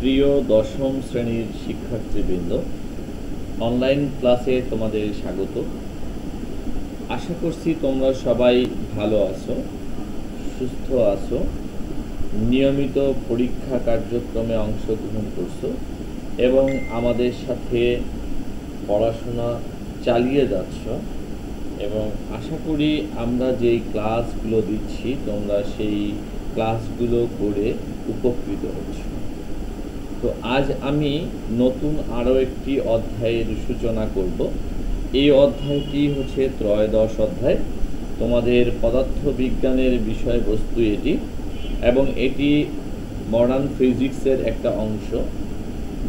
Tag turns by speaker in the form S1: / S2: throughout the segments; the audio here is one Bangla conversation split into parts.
S1: প্রিয় দশম শ্রেণীর শিক্ষার্থীবৃন্দ, অনলাইন ক্লাসে তোমাদের স্বাগত। আশা করছি তোমরা সবাই ভালো আছো, সুস্থ আছো, নিয়মিত পরীক্ষা কার্যক্রমে অংশগ্রহণ করছো এবং আমাদের সাথে পড়াশোনা চালিয়ে যাচ্ছ এবং আশা করি আমরা যেই ক্লাসগুলো দিচ্ছি তোমরা সেই ক্লাসগুলো করে উপকৃত হচ্ছ। তো আজ আমি নতুন আরও একটি অধ্যায়ের সূচনা করব। এই অধ্যায়টি হচ্ছে ত্রয়োদশ অধ্যায়। তোমাদের পদার্থবিজ্ঞানের বিষয়বস্তু এটি, এবং এটি মডার্ন ফিজিক্সের একটা অংশ,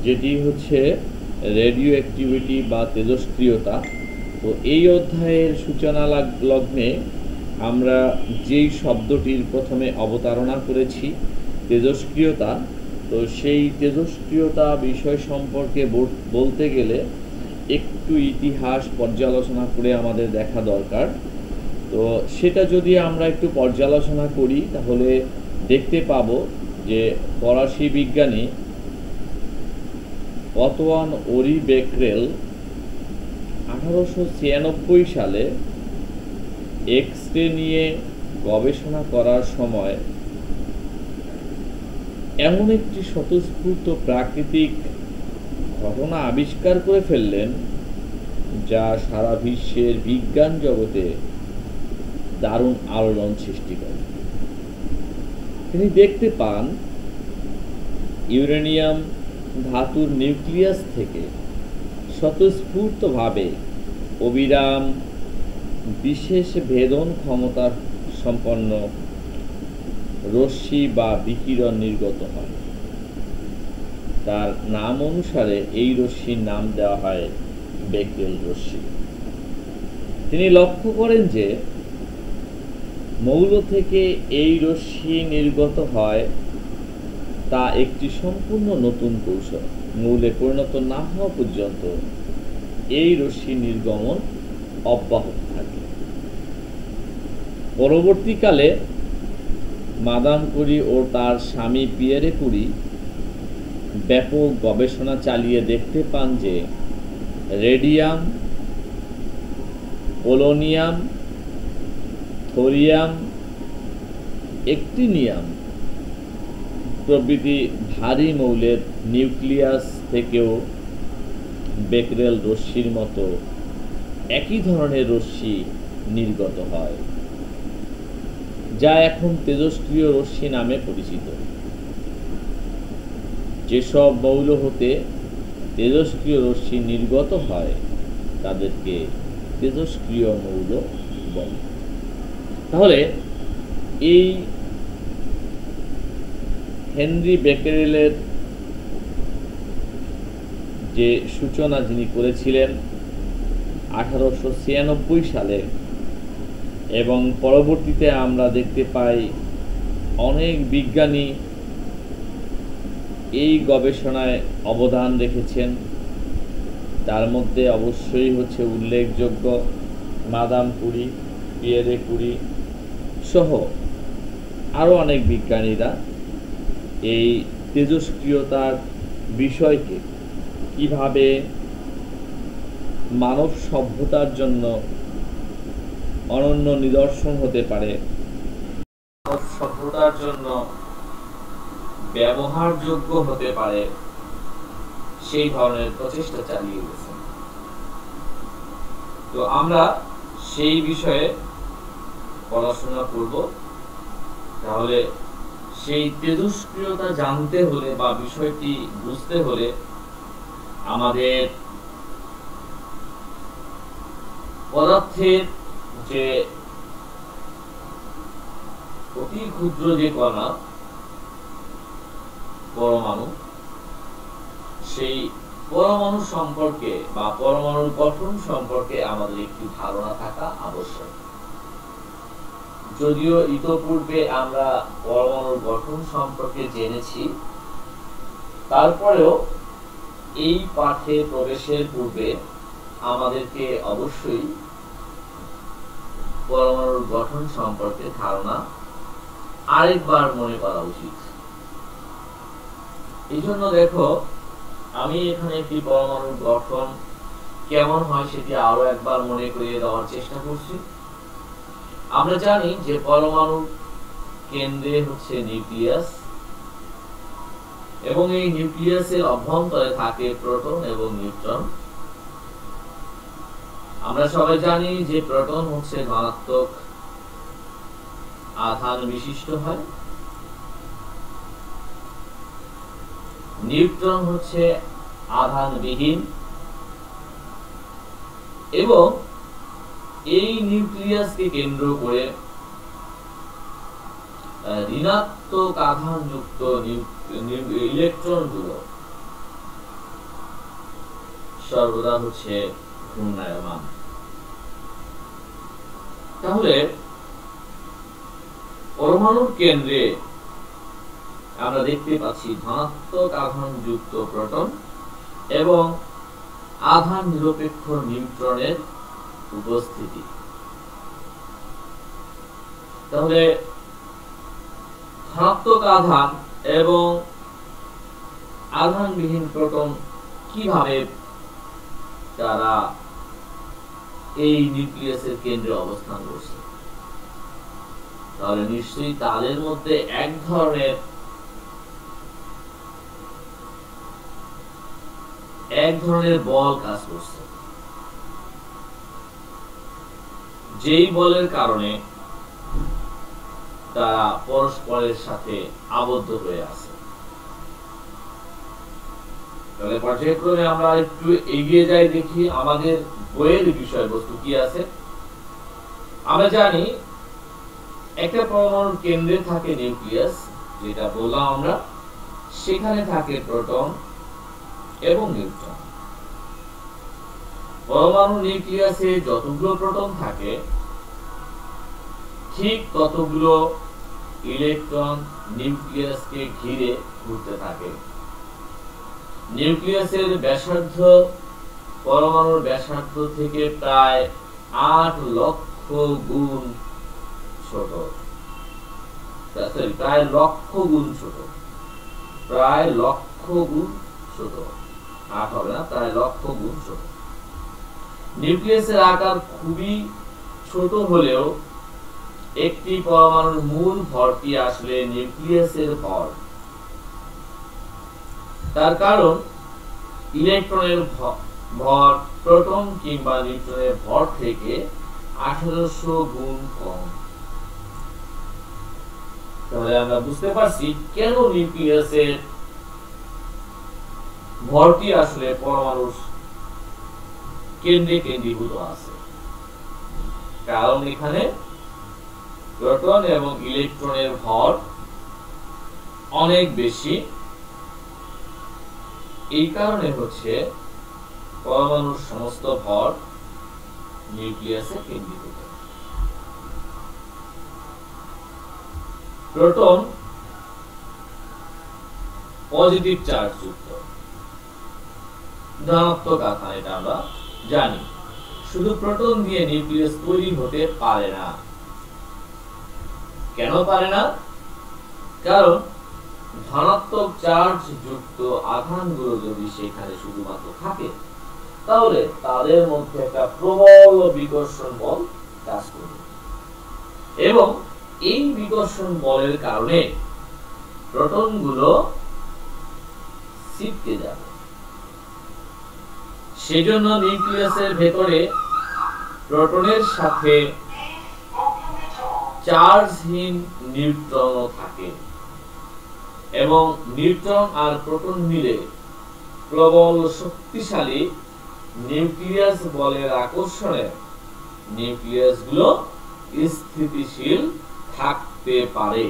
S1: যেটি হচ্ছে রেডিও অ্যাক্টিভিটি বা তেজস্ক্রিয়তা। তো এই অধ্যায়ের সূচনা লগ্নে আমরা যেই শব্দটির প্রথমে অবতারণা করেছি তেজস্ক্রিয়তা, তো সেই তেজস্ক্রিয়তা বিষয় সম্পর্কে বলতে গেলে একটু ইতিহাস পর্যালোচনা করে আমাদের দেখা দরকার। তো সেটা যদি আমরা একটু পর্যালোচনা করি তাহলে দেখতে পাবো যে ফরাসি বিজ্ঞানী অতোয়ান ওরি বেকরেল 1896 সালে এক্স রে নিয়ে গবেষণা করার সময় এমন একটি স্বতঃস্ফূর্ত প্রাকৃতিক ঘটনা আবিষ্কার করে ফেললেন যা সারা বিশ্বের বিজ্ঞান জগতে দারুণ আলোড়ন সৃষ্টি করে। তিনি দেখতে পান ইউরেনিয়াম ধাতুর নিউক্লিয়াস থেকে স্বতঃস্ফূর্তভাবে অবিরাম বিশেষ ভেদন ক্ষমতা সম্পন্ন রশ্মি বা বিকিরণ নির্গত হয়। তার নাম অনুসারে এই রশ্মির নাম দেওয়া হয় বেকেরেল রশ্মি। তিনি লক্ষ্য করেন যে মৌল থেকে এই রশ্মি নির্গত হয় তা একটি সম্পূর্ণ নতুন কৌশল। মৌলে পরিণত না হওয়া পর্যন্ত এই রশ্মি নির্গমন অব্যাহত থাকে। পরবর্তীকালে মাদাম কুরি ও তার স্বামী পিয়েরে কুরি ব্যাপক গবেষণা চালিয়ে দেখতে পান যে রেডিয়াম, পোলোনিয়াম, থোরিয়াম, অ্যাক্টিনিয়াম প্রভৃতি ভারী মৌলের নিউক্লিয়াস থেকেও বেকেরেল রশ্মির মতো একই ধরনের রশ্মি নির্গত হয়, যা এখন তেজস্ক্রিয় রশ্মি নামে পরিচিত। যেসব মৌল হতে তেজস্ক্রিয় রশ্মি নির্গত হয় তাদেরকে তেজস্ক্রিয় মৌল বলে। তাহলে এই হেনরি বেকেরেলের যে সূচনা যিনি করেছিলেন 1896 সালে, এবং পরবর্তীতে আমরা দেখতে পাই অনেক বিজ্ঞানী এই গবেষণায় অবদান রেখেছেন। তার মধ্যে অবশ্যই হচ্ছে উল্লেখযোগ্য মাদাম কুরি, পিয়েরে কুরি সহ আরও অনেক বিজ্ঞানীরা এই তেজস্ক্রিয়তার বিষয়কে কিভাবে মানব সভ্যতার জন্য অনন্য নিদর্শন হতে পারে, মানব সভ্যতার জন্য ব্যবহারযোগ্য হতে পারে, সেই ধরনের প্রচেষ্টা চালিয়ে গেছেন। তো আমরা সেই বিষয়ে পড়াশোনা করব। তাহলে সেই তেজস্ক্রিয়তা জানতে হলে বা বিষয়টি বুঝতে হলে আমাদের পদার্থের যে অতি ক্ষুদ্র যে কণা পরমাণু, সেই পরমাণু সম্পর্কে বা পরমাণুর গঠন সম্পর্কে আমাদের একটি ধারণা থাকা আবশ্যক। যদিও ইতোপূর্বে আমরা পরমাণুর গঠন সম্পর্কে জেনেছি, তারপরেও এই পাঠে প্রবেশের পূর্বে আমাদেরকে অবশ্যই পরমাণুর গঠন সম্পর্কে ধারণা আরেকবার মনে করা উচিত। এই জন্য দেখো, আমি এখানে একটি পরমাণুর গঠন কেমন হয় সেটি আরো একবার মনে করিয়ে দেওয়ার চেষ্টা করছি। আমরা জানি যে পরমাণুর কেন্দ্রে হচ্ছে নিউক্লিয়াস, এবং এই নিউক্লিয়াসের অভ্যন্তরে থাকে প্রোটন এবং নিউট্রন। আমরা সবাই জানি যে প্রোটন হচ্ছে ধনাত্মক আধান বিশিষ্ট হয়, নিউট্রন হচ্ছে আধানবিহীন, এবং এই নিউক্লিয়াসকে কেন্দ্র করে ঋণাত্মক আধানযুক্ত ইলেকট্রনগুলো সর্বদা হচ্ছে ঘূর্ণায়মান। তাহলে পরমাণুর কেন্দ্রে আমরা দেখতে পাচ্ছি ধনাত্মক আধানযুক্ত প্রোটন এবং আধান নিরপেক্ষ নিউট্রনের উপস্থিতি। তাহলে ধনাত্মক আধান এবং আধানবিহীন প্রোটন কিভাবে তারা এই নিউক্লিয়াসের কেন্দ্রে অবস্থান করছে? তাহলে নিশ্চয়ই তাদের মধ্যে এক ধরনের বল কাজ করছে, যেই বলের কারণে তারা পরস্পরের সাথে আবদ্ধ হয়ে আছে। তাহলে পর্যায়ক্রমে আমরা একটু এগিয়ে যাই, দেখি আমাদের বইয়ের বিষয়বস্তু কি আছে। আমরা জানি একটা পরমাণুর কেন্দ্রে থাকে নিউক্লিয়াস, যেটা বললাম আমরা, সেখানে থাকে প্রোটন এবং নিউট্রন। পরমাণু নিউক্লিয়াসে যতগুলো প্রোটন থাকে ঠিক ততগুলো ইলেকট্রন নিউক্লিয়াসকে ঘিরে ঘুরতে থাকে। নিউক্লিয়াসের ব্যাসার্ধ পরমাণুর ব্যাসার্ধ থেকে প্রায় 8 লক্ষ গুণ ছোট, প্রায় লক্ষ গুণ ছোট, প্রায় লক্ষ গুণ ছোট, 8 হবে না, প্রায় লক্ষ গুণ ছোট। নিউক্লিয়াসের আকার খুবই ছোট হলেও একটি পরমাণুর মূল ভরটি আসলে নিউক্লিয়াসের ভর। তার কারণ ইলেকট্রনের ভর প্রোটন কিংবা নিউট্রনের ভর থেকে 1800 গুণ কম। তাহলে আমরা বুঝতে পারছি কেন নিউক্লিয়াসের ভরটি আসলে পরমাণুর কেন্দ্রে কেন্দ্রীভূত আছে। কারণ এখানে প্রোটন এবং ইলেকট্রনের ভর অনেক বেশি, এই কারণে হচ্ছে পরমাণুর সমস্ত ভর নিউক্লিয়াসে কেন্দ্রীভূত। প্রোটন পজিটিভ চার্জ যুক্ত, ধনাত্মক আধান, এটা আমরা জানি। শুধু প্রোটন দিয়ে নিউক্লিয়াস তৈরি হতে পারে না। কেন পারে না? কারণ ধনাত্মক চার্জ যুক্ত আধানগুলো যদি সেখানে শুধুমাত্র থাকে তাহলে তাদের মধ্যে একটা প্রবল বিকর্ষণ বল কাজ করবে, এবং এই বিকর্ষণ বলের কারণে প্রোটনগুলো ছিটকে যাবে। সেজন্য নিউক্লিয়াসের ভেতরে প্রোটনের সাথে চার্জহীন নিউট্রনও থাকে, এবং নিউট্রন আর প্রোটন মিলে প্রবল শক্তিশালী নিউক্লিয়াস বলের আকর্ষণে নিউক্লিয়াসগুলো স্থিতিশীল থাকতে পারে।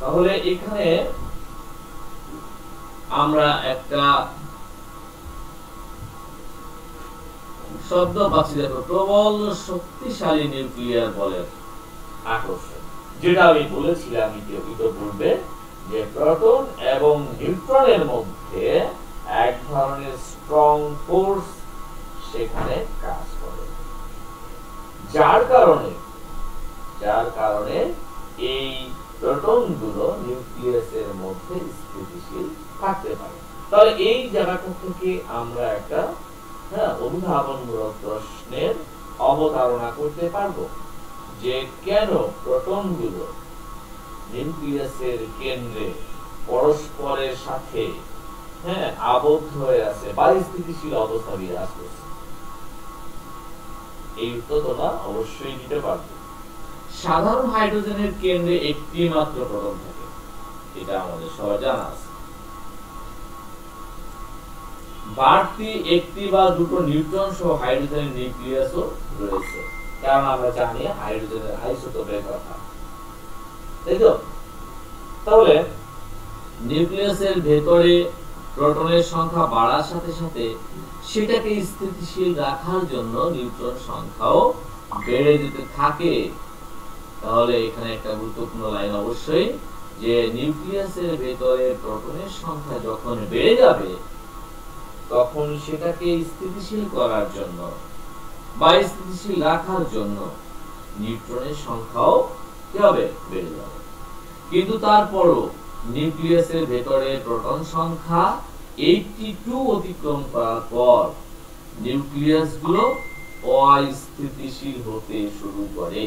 S1: তাহলে এখানে আমরা একটা শব্দ পাচ্ছি, দেখো, প্রবল শক্তিশালী নিউক্লিয়ার বলের আকর্ষণ, যেটা আমি বলেছিলাম ইতিপূর্বে যে প্রোটন এবং নিউট্রনের মধ্যে এক ধরনের স্ট্রং ফোর্স সেখানে কাজ করে, যার কারণে এই প্রোটনগুলো নিউক্লিয়াসের মধ্যে স্থিতিশীল থাকতে পারে। তাহলে এই জায়গাটা থেকে আমরা একটা অনুধাবনমূলক প্রশ্নের অবতারণা করতে পারবো যে কেন প্রোটনগুলো নিউক্লিয়াসের কেন্দ্রে পরস্পরের সাথে আবদ্ধ হয়ে আছে বা স্থিতিশীল অবস্থা বিরাজ করছে। এই উত্তর তোমরা অবশ্যই দিতে পারবে। সাধারণ হাইড্রোজেনের কেন্দ্রে একটি মাত্র প্রোটন থাকে, এটা আমাদের সবার জানা আছে। বাড়তি একটি বা দুটো নিউট্রন সহ হাইড্রোজেনের নিউক্লিয়াসও রয়েছে, কারণ আমরা জানি হাইড্রোজেনের আইসোটোপের কথা, তাই তো? তাহলে নিউক্লিয়াসের ভেতরে প্রোটনের সংখ্যা বাড়ার সাথে সাথে সেটাকে স্থিতিশীল রাখার জন্য নিউট্রন সংখ্যাও বেড়ে যেতে থাকে। তাহলে এখানে একটা গুরুত্বপূর্ণ লাইন অবশ্যই, যে নিউক্লিয়াসের ভেতরে প্রোটনের সংখ্যা যখন বেড়ে যাবে তখন সেটাকে স্থিতিশীল করার জন্য বা স্থিতিশীল রাখার জন্য নিউট্রনের সংখ্যাও কি হবে? বেড়ে যাবে। কিন্তু তারপরও নিউক্লিয়াসের ভেতরে প্রোটন সংখ্যা 82 অতিক্রম করার পর নিউক্লিয়াসগুলো অস্থিতিশীল হতে শুরু করে।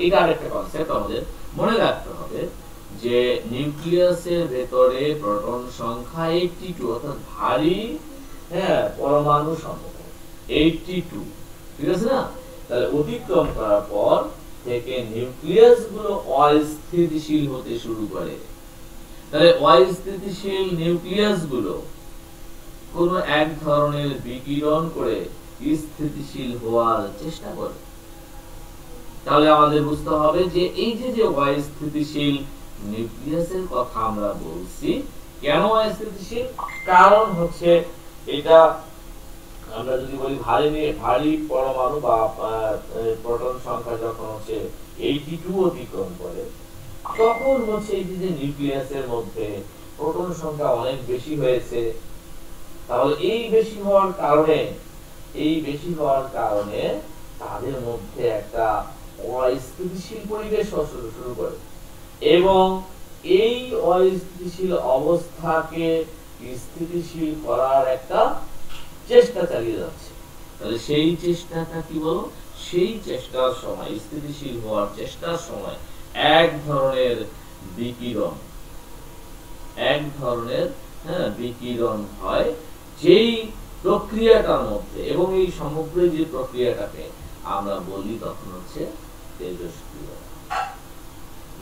S1: এটা আরেকটা কনসেপ্ট আমাদের মনে রাখতে হবে, যে নিউক্লিয়াসের ভেতরে প্রোটন সংখ্যা 82, অর্থাৎ ভারী পরমাণু সংখ্যা 82, ঠিক আছে না? তাহলে অতিক্রম করার পর থেকে নিউক্লিয়াসগুলো অস্থিতিশীল হতে শুরু করে। তাহলে অস্থিতিশীল নিউক্লিয়াসগুলো কোনো এক ধরনের বিকিরণ করে স্থিতিশীল হওয়ার চেষ্টা করে। তাহলে আমাদের বুঝতে হবে যে এই যে অস্থিতিশীল নিউক্লিয়াসের কথা আমরা বলছি, কেন অস্থিতিশীল? কারণ হচ্ছে এটা আমরা যদি বলি ভারী পরমাণু বা প্রোটন সংখ্যা যখন হচ্ছে 82 অতিক্রম করে, তখন হচ্ছে এই যে নিউক্লিয়াসের মধ্যে প্রোটন সংখ্যা অনেক বেশি হয়েছে। তাহলে এই বেশি হওয়ার কারণে তাদের মধ্যে একটা অস্থিতিশীল পরিবেশ শুরু করে, এবং এই অস্থিতিশীল অবস্থাকে স্থিতিশীল করার একটা চেষ্টা চালিয়ে যাচ্ছে। তাহলে সেই চেষ্টাটা কি বলো? সেই চেষ্টার সময়, স্থিতিশীল হওয়ার চেষ্টার সময় এক ধরনের বিকিরণ হয়, যেই প্রক্রিয়াটার মধ্যে, এবং এই সমগ্র যে প্রক্রিয়াটাকে আমরা বলি তখন হচ্ছে তেজস্ক্রিয়।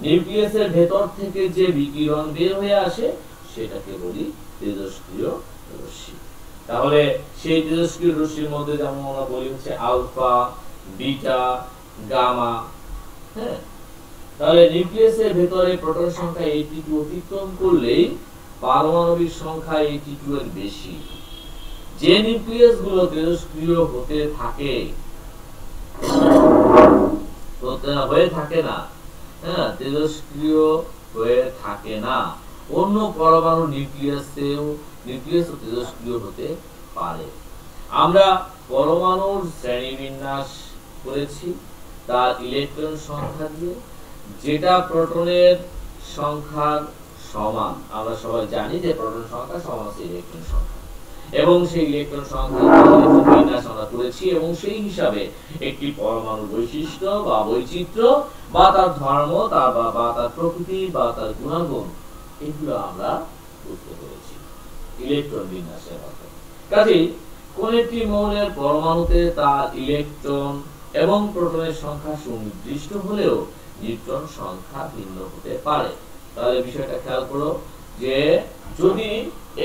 S1: নিউক্লিয়াসের ভেতর থেকে যে বিকিরণ বের হয়ে আসে সেটাকে বলি তেজস্ক্রিয় রশ্মি। তাহলে সেই তেজস্ক্রিয় রশ্মির মধ্যে যেমন আমরা বলি হচ্ছে আলফা, বিটা, গামা। তাহলে নিউক্লিয়াসের ভেতরে প্রোটন সংখ্যা 82 অতিক্রম করলেই পারমাণবিক সংখ্যা 82 এর বেশি। যে নিউক্লিয়াসগুলো তেজস্ক্রিয় হয়ে থাকে না, অন্য পরমাণু নিউক্লিয়াসও তেজস্ক্রিয় হতে পারে। আমরা পরমাণুর শ্রেণীবিন্যাস করেছি তার ইলেকট্রন সংখ্যা দিয়ে, যেটা প্রোটনের সংখ্যার সমান। আমরা সবাই জানি যে প্রোটন সংখ্যা সমান হচ্ছে ইলেকট্রন সংখ্যা, এবং সেই ইলেকট্রন সংখ্যা বিন্যাস আমরা করেছি, এবং সেই হিসাবে একটি পরমাণুর বৈশিষ্ট্য বা বৈচিত্র্য বা তার ধর্ম, বা তার প্রকৃতি বা তার গুণাগুণ, এগুলো আমরা বুঝতে পেরেছি ইলেকট্রন বিন্যাসের মাধ্যমে। কাজেই কোন একটি মৌলের পরমাণুতে তার ইলেকট্রন এবং প্রোটনের সংখ্যা সুনির্দিষ্ট হলেও নিউট্রন সংখ্যা ভিন্ন হতে পারে। তাহলে বিষয়টা খেয়াল করো, যে যদি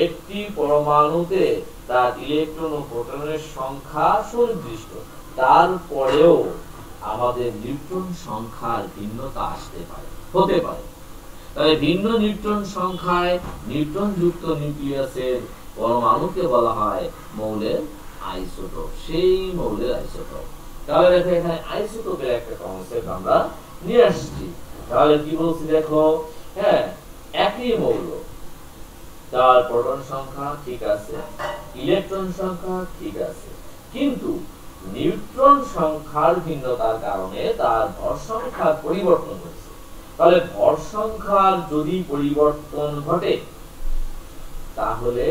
S1: একটি পরমাণুতে তার ইলেকট্রন ও প্রোটনের সংখ্যা সুনির্দিষ্ট, তারপরেও আমাদের নিউট্রন সংখ্যার ভিন্নতা হতে পারে। তাহলে ভিন্ন নিউট্রন সংখ্যায় নিউট্রন যুক্ত নিউক্লিয়াসের পরমাণুকে বলা হয় মৌলের আইসোটোপ। সেই মৌলের আইসোটোপ। তাহলে দেখো এখানে আইসোটোপের একটা কনসেপ্ট আমরা নিয়ে আসছি। তাহলে কি বলছি দেখো, একই মৌল তার প্রোটন সংখ্যা ঠিক আছে, ইলেকট্রন সংখ্যা ঠিক আছে, কিন্তু নিউট্রন সংখ্যার ভিন্নতার কারণে তার ভর সংখ্যার পরিবর্তন হচ্ছে। তাহলে ভর সংখ্যার যদি পরিবর্তন ঘটে তাহলে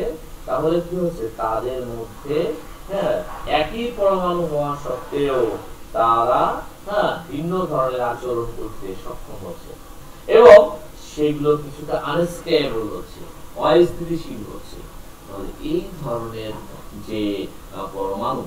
S1: তাহলে কি হচ্ছে, তাদের মধ্যে একই পরমাণু হওয়া সত্ত্বেও তারা ভিন্ন ধরনের আচরণ করতে সক্ষম হচ্ছে এবং সেগুলো কিছুটা আনস্টেবল হচ্ছে, অস্থিতিশীল হচ্ছে। তাহলে এই ধরনের যে পরমাণু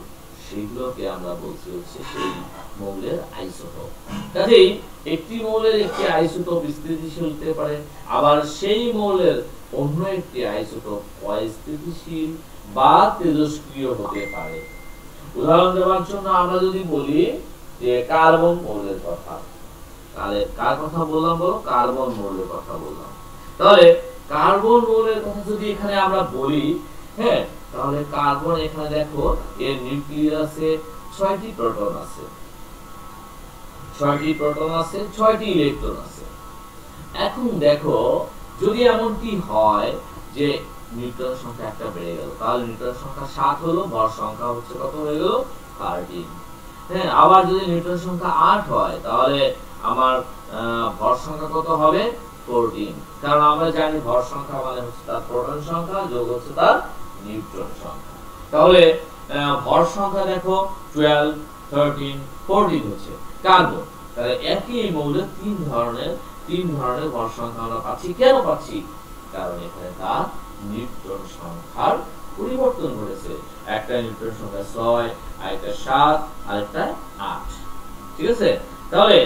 S1: সেগুলোকে আমরা বলছি হচ্ছে সেই মৌলের আইসোটোপ। কাজেই একটি মৌলের একটি আইসোটোপ স্থিতিশীল হতে পারে, আবার সেই মৌলের অন্য একটি আইসোটোপ অস্থিতিশীল বা তেজস্ক্রিয় হতে পারে। উদাহরণ দেওয়ার জন্য আমরা যদি বলি যে কার্বন মৌলের কথা, তাহলে কার কথা বললাম বলো? কার্বন মৌলের কথা বললাম। তাহলে কার্বন মৌলের কথা যদি এখানে আমরা বলি, তাহলে কার্বন এখানে দেখো এর নিউক্লিয়াসে 6টি প্রোটন আছে, 6টি প্রোটন আছে, 6টি ইলেকট্রন আছে। এখন দেখো যদি এমনটি হয় যে নিউট্রন সংখ্যা একটা বেড়ে গেল, তাহলে নিউট্রন সংখ্যা 7 হলো, ভর সংখ্যা হচ্ছে কত হয়ে গেল? 13। আবার যদি নিউট্রন সংখ্যা 8 হয় তাহলে আমার ভর সংখ্যা কত হবে? 14। কারণ আমরা জানি ভর সংখ্যা মানে হচ্ছে তার প্রোটন সংখ্যা যোগ হচ্ছে তার নিউট্রন সংখ্যা। তাহলে ভর সংখ্যা দেখো 12, 13, 14 হচ্ছে কার্বন। তাহলে একই মৌলের তিন ধরনের ভর সংখ্যা আমরা পাচ্ছি। কেন পাচ্ছি? কারণ এখানে তার নিউট্রন সংখ্যার পরিবর্তন ঘটেছে। একটা নিউট্রন সংখ্যা 6, আরেকটা 7, আরেকটা 8। ঠিক আছে? তাহলে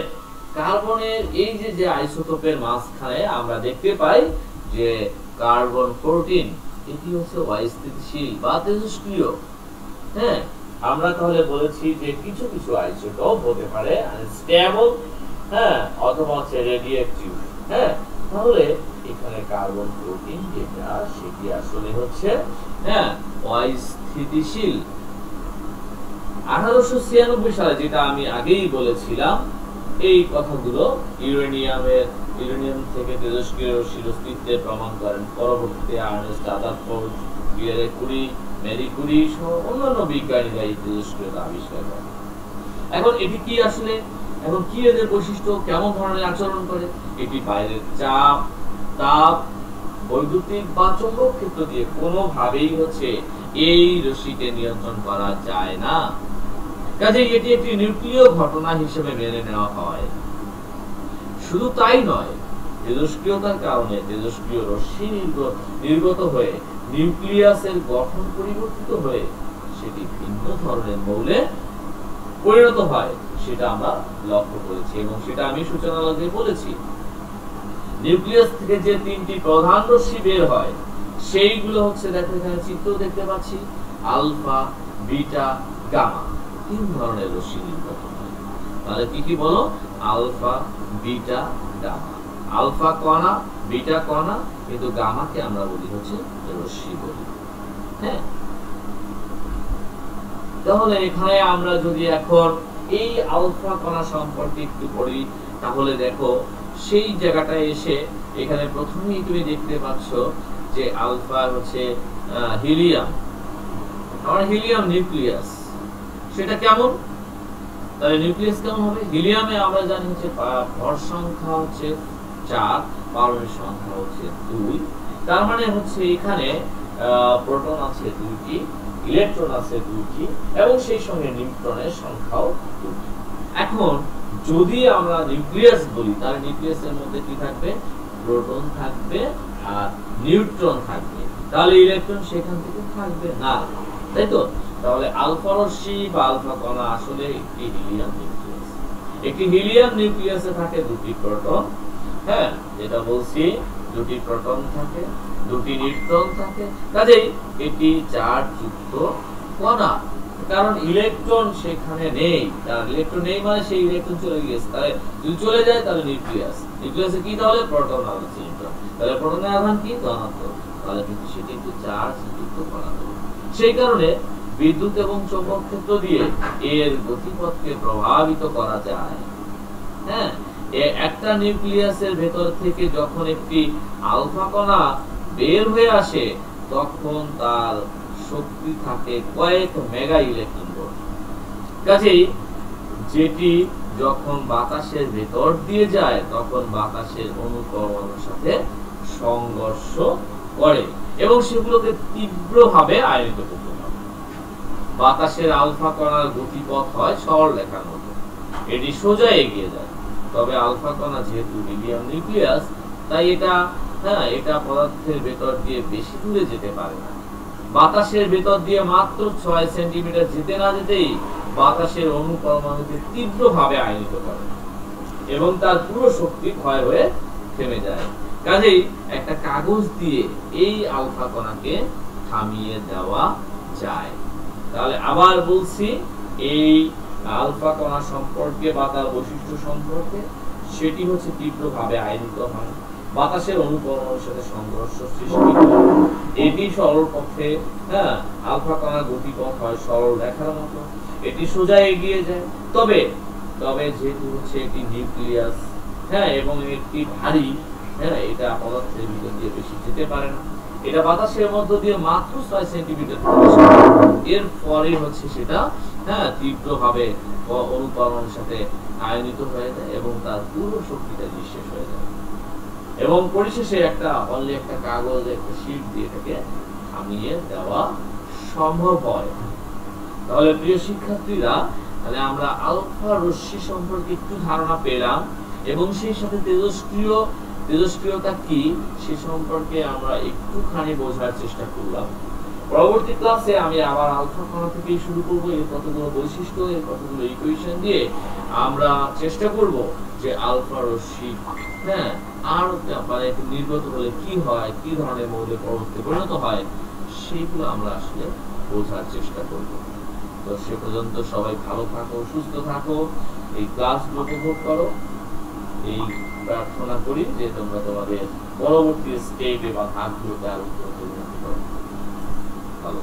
S1: কার্বনের এই যে আইসোটোপের মাঝখানে আমরা দেখতে পাই যে কার্বন 14 এটি হচ্ছে অস্থিতিশীল বা তেজস্ক্রিয়। আমরা তাহলে বলেছি যে কিছু কিছু আইসোটোপ হতে পারে আনস্টেবল, অথবা হচ্ছে রেডিওঅ্যাক্টিভ। তাহলে এখানে কার্বন 14 যেটা সেটি আসলে হচ্ছে অস্থিতিশীল। 1896 সালে, যেটা আমি আগেই বলেছিলাম, এই কথাগুলো ইউরেনিয়াম থেকে তেজস্ক্রিয় রশ্মির অস্তিত্বের প্রমাণ করেন। পরবর্তীতে Ernest Rutherford, Pierre Curie, Marie Curie সহ অন্যান্য বিজ্ঞানীরা এই তেজস্ক্রিয়তা আবিষ্কার করেন। এখন এটি কি আসলে, এখন কি এদের বৈশিষ্ট্য, কেমন ধরনের আচরণ করে? এটি বাইরের চাপ, তাপ, বৈদ্যুতিক বা চৌম্বক ক্ষেত্র দিয়ে কোনোভাবেই হচ্ছে এই রশ্মিকে নিয়ন্ত্রণ করা যায় না। কাজে এটি একটি নিউক্লিয় ঘটনা হিসেবে মেনে নেওয়া হয়। শুধু তাই নয়, তেজস্ক্রিয়তার কারণে তেজস্ক্রিয় রশ্মি নির্গত হয়ে নিউক্লিয়াসের গঠন পরিবর্তিত হয়ে সেটি ভিন্ন ধরনের মৌলে পরিণত হয়, সেটা আমরা লক্ষ্য করেছি এবং সেটা আমি সূচনালগ্নে বলেছি। নিউক্লিয়াস থেকে যে 3টি প্রধান রশ্মি বের হয় সেইগুলো হচ্ছে, দেখো এখানে চিত্র দেখতে পাচ্ছি, আলফা, বিটা, গামা। 3 ধরনের রশ্মি নির্গত হয়। তাহলে কি কি বলো? Alpha, beta, gamma. আলফা কণা, বিটা কণা, কিন্তু গামাকে আমরা বলি হচ্ছে রশ্মি বলি। তাহলে এখানে আমরা যদি এখন এই আলফা কণা সম্পর্কে একটু পড়ি, তাহলে দেখো সেই জায়গাটায় এসে এখানে প্রথমেই তুমি দেখতে পাচ্ছ যে আলফা হচ্ছে হিলিয়াম। আমার হিলিয়াম নিউক্লিয়াস, সেটা কেমন? তাহলে নিউক্লিয়াস কেমন হবে? হিলিয়ামে আমরা জানি হচ্ছে ভর সংখ্যা হচ্ছে 4, পারমাণবিক সংখ্যা হচ্ছে 2। তার মানে হচ্ছে এখানে প্রোটন আছে 2টি, ইলেকট্রন আছে 2টি এবং সেই সঙ্গে নিউট্রনের সংখ্যাও 2টি। এখন যদি আমরা নিউক্লিয়াস বলি, তাহলে নিউক্লিয়াসের মধ্যে কি থাকবে? প্রোটন থাকবে আর নিউট্রন থাকবে। তাহলে ইলেকট্রন সেখান থেকে থাকবে না, তাই তো? তাহলে আলফা রশ্মি বা আলফা কণা আসলে একটি হিলিয়াম নিউক্লিয়াস। একটি হিলিয়াম নিউক্লিয়াসে থাকে 2টি প্রোটন, যেটা বলছি 2টি প্রোটন থাকে, 2টি নিউট্রন থাকে। কাজেই এটি চার্জযুক্ত কণা, কারণ ইলেকট্রন সেখানে নেই। কারণ ইলেকট্রন নেই মানে সেই ইলেকট্রন চলে গেছে। তাহলে যদি চলে যায় তাহলে নিউক্লিয়াস, নিউক্লিয়াসে কি তাহলে? প্রোটন আর নিউট্রন। তাহলে প্রোটনের আধান কি? ধনাত্মক। তাহলে কিন্তু সেটি একটি চার্জযুক্ত কণা হবে। সেই কারণে বিদ্যুৎ এবং চৌম্বক ক্ষেত্র দিয়ে এর গতিপথকে প্রভাবিত করা যায়। একটা নিউক্লিয়াসের ভেতর থেকে যখন একটি আলফা কণা বের হয়ে আসে তখন তার শক্তি থাকে কয়েক মেগা ইলেকট্রন ভোল্ট। কাজেই যেটি যখন বাতাসের ভেতর দিয়ে যায় তখন বাতাসের অণু পরমাণুর সাথে সংঘর্ষ করে এবং সেগুলোকে তীব্রভাবে আয়নিত করতে পারে। বাতাসের আলফা কণার গতিপথ হয় সরলরেখার মতো, এটি সোজা এগিয়ে যায়। তবে আলফা কণা যেহেতু হিলিয়াম নিউক্লিয়াস, তাই এটা পদার্থের ভেতর দিয়ে বেশি দূরে যেতে পারে না। বাতাসের ভেতর দিয়ে মাত্র 6 সেন্টিমিটার যেতে না যেতেই বাতাসের অণু পরমাণুকে তীব্রভাবে আয়নিত করে এবং তার পুরো শক্তি ক্ষয় হয়ে থেমে যায়। কাজেই একটা কাগজ দিয়ে এই আলফা কণাকে থামিয়ে দেওয়া যায়। তাহলে আবার বলছি, এই আলফা কণা সম্পর্কে বা তার বৈশিষ্ট্য সম্পর্কে, সেটি হচ্ছে তীব্রভাবে আয়নিত হয়, বাতাসের অণু পরমাণুর সাথে সংঘর্ষ সৃষ্টি করে, এটি সরল পথে আলফা কণার গতিপথ হয় সরল রেখার মতো, এটি সোজা এগিয়ে যায়। তবে যেহেতু হচ্ছে এটি নিউক্লিয়াস এবং একটি ভারী, এটা পদার্থের ভিতর দিয়ে বেশি যেতে পারে না, এটা বাতাসের মধ্য দিয়ে মাত্র 6 সেন্টিমিটার এর পরে হচ্ছে সেটা তীব্রভাবে অণু পরমাণুর সাথে আয়নিত হয়ে যায় এবং তার পুরো শক্তিটা নিঃশেষ হয়ে যায় এবং পরিশেষে একটা কাগজ, একটা শীট দিয়ে এটাকে থামিয়ে দেওয়া সম্ভব হয়। তাহলে প্রিয় শিক্ষার্থীরা, তাহলে আমরা আলফা রশ্মি সম্পর্কে একটু ধারণা পেলাম এবং সেই সাথে তেজস্ক্রিয়তা কি সে সম্পর্কে আমরা একটুখানি বোঝার চেষ্টা করলাম। পরবর্তী ক্লাসে আমি আবার আলফা কণা থেকে শুরু করব, এর কতগুলো বৈশিষ্ট্য, এর কতগুলো ইকুয়েশন দিয়ে আমরা চেষ্টা করব যে আলফা রশ্মি আর নির্গত হলে কি হয়, কি ধরনের মৌলে পরবর্তীতে পরিণত হয়, সেইগুলো আমরা আসলে বোঝার চেষ্টা করব। তো সে পর্যন্ত সবাই ভালো থাকো, সুস্থ থাকো, এই ক্লাসগুলো উপভোগ করো, এই প্রার্থনা করি যে তোমরা তোমাদের পরবর্তী স্টেপে বা ধাপগুলোতে আরো উন্নতি করো। ভালো।